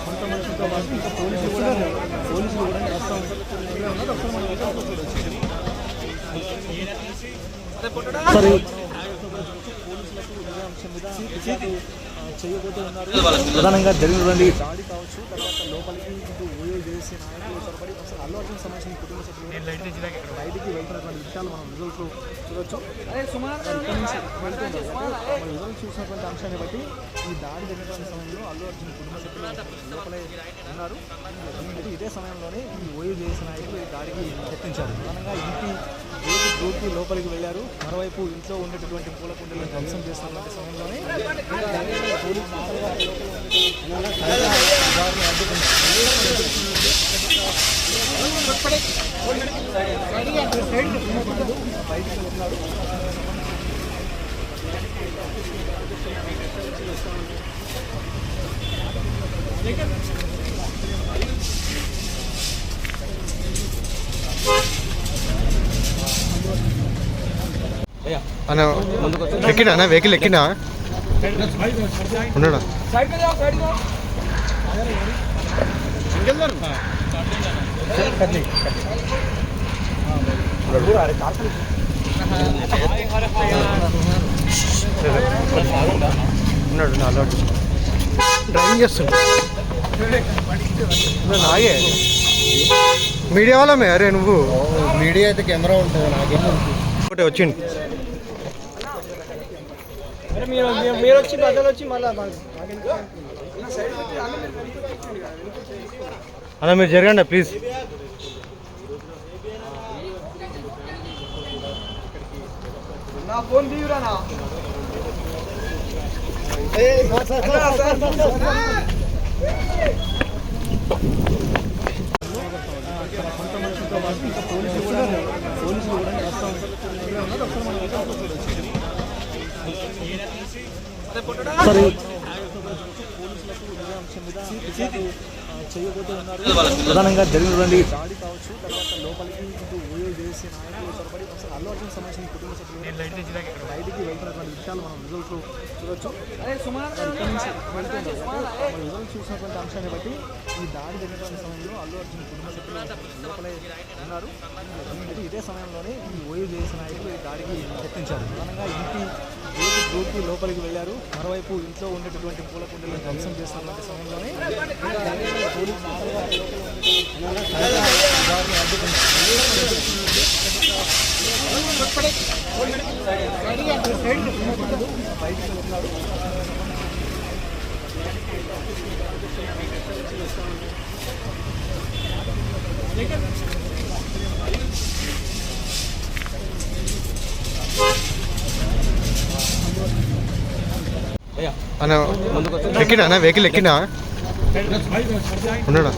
కొంత మనుషులతో పాటు ఇంకా పోలీసులు కూడా వస్తూ ఉంటారు. చేయబోతూ ఉన్నారు. ప్రధానంగా జరిగినటువంటి దాడి కావచ్చు, తర్వాత లోపలికి ఇటు ఓయో చేసి నాయకులు చొరబడి అసలు అల్లు అర్జున్ సంబంధించిన కుటుంబ సభ్యులు బయటికి వెళ్తున్నటువంటి విషయాలు మనం రిజల్ట్స్ చూడొచ్చు. ఇక్కడి నుంచి వెళ్తుంది మనం రిజల్ట్ చూసినటువంటి అంశాన్ని బట్టి ఈ దాడి జరిగినటువంటి సమయంలో అల్లు అర్జున్ కుటుంబ సభ్యులు లోపలే ఉన్నారు. ఇదే సమయంలోనే ఈ ఓయో చేసిన నాయకులు ఈ దాడికి యత్నించారు. ప్రధానంగా ఇంటి గేటు దూకి లోపలికి వెళ్ళారు. మరోవైపు ఇంట్లో ఉండేటటువంటి పూల కుండీలను ధ్వంసం చేస్తున్నటువంటి సమయంలోనే బయటికి వెళ్తున్నారు. అన్న ఎక్కినా వెహికల్ ఎక్కినా ఉన్నాడా ఉన్నాడు నాలో డ్రైవింగ్ చేస్తుండు నాగే మీడియా వాళ్ళమే. అరే నువ్వు మీడియా అయితే కెమెరా ఉంటుంది నాకేమో ఒకటి వచ్చింది. మీరు వచ్చి బదులు వచ్చి మళ్ళీ అలా మీరు జరగండి ప్లీజ్. నా ఫోన్ తీయరానా కొంత మనుషులతో పాటు ఇంకా పోలీసులు కూడా వస్తూ ఉంటారు. చేయబోతూ ఉన్నారు. ప్రధానంగా జరిగినటువంటి దాడి కావచ్చు, తర్వాత లోపలికి ఇటు ఓయో చేసి నాయకులు చొరబడి అసలు అల్లు అర్జున్ సంబంధించిన కుటుంబ సభ్యులు బయటికి వెళ్తున్నటువంటి విషయాలు మనం రిజల్ట్స్ చూడొచ్చు. ఇక్కడి నుంచి వెళ్తుంది మనం రిజల్ట్ చూసినటువంటి అంశాన్ని బట్టి ఈ దాడి జరిగినటువంటి సమయంలో అల్లు అర్జున్ కుటుంబ సభ్యులు లోపలే ఉన్నారు. ఇదే సమయంలోనే ఈ ఓయో చేసిన నాయకులు ఈ దాడికి యత్నించారు. ప్రధానంగా ఇంటి గేటు దూకి లోపలికి వెళ్ళారు. మరోవైపు ఇంట్లో ఉండేటటువంటి పూల కుండీలను ధ్వంసం చేస్తున్నటువంటి సమయంలోనే బయటికి వెళ్తున్నారు. అన్న ఎక్కినా వెహికల్ ఎక్కినా ఉన్నాడా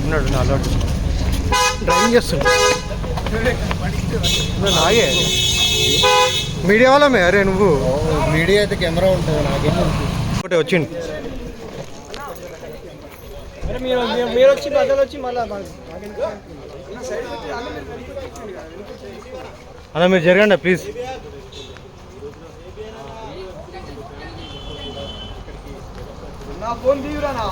ఉన్నాడు నాలో డ్రైవింగ్ చేస్తుండు నాగే మీడియా వాళ్ళమే. అరే నువ్వు మీడియా అయితే కెమెరా ఉంటుంది నాకేమో ఒకటి వచ్చింది. మీరు వచ్చి బదులు వచ్చి మళ్ళీ అలా మీరు జరగండి ప్లీజ్. నా ఫోన్ తీయరానా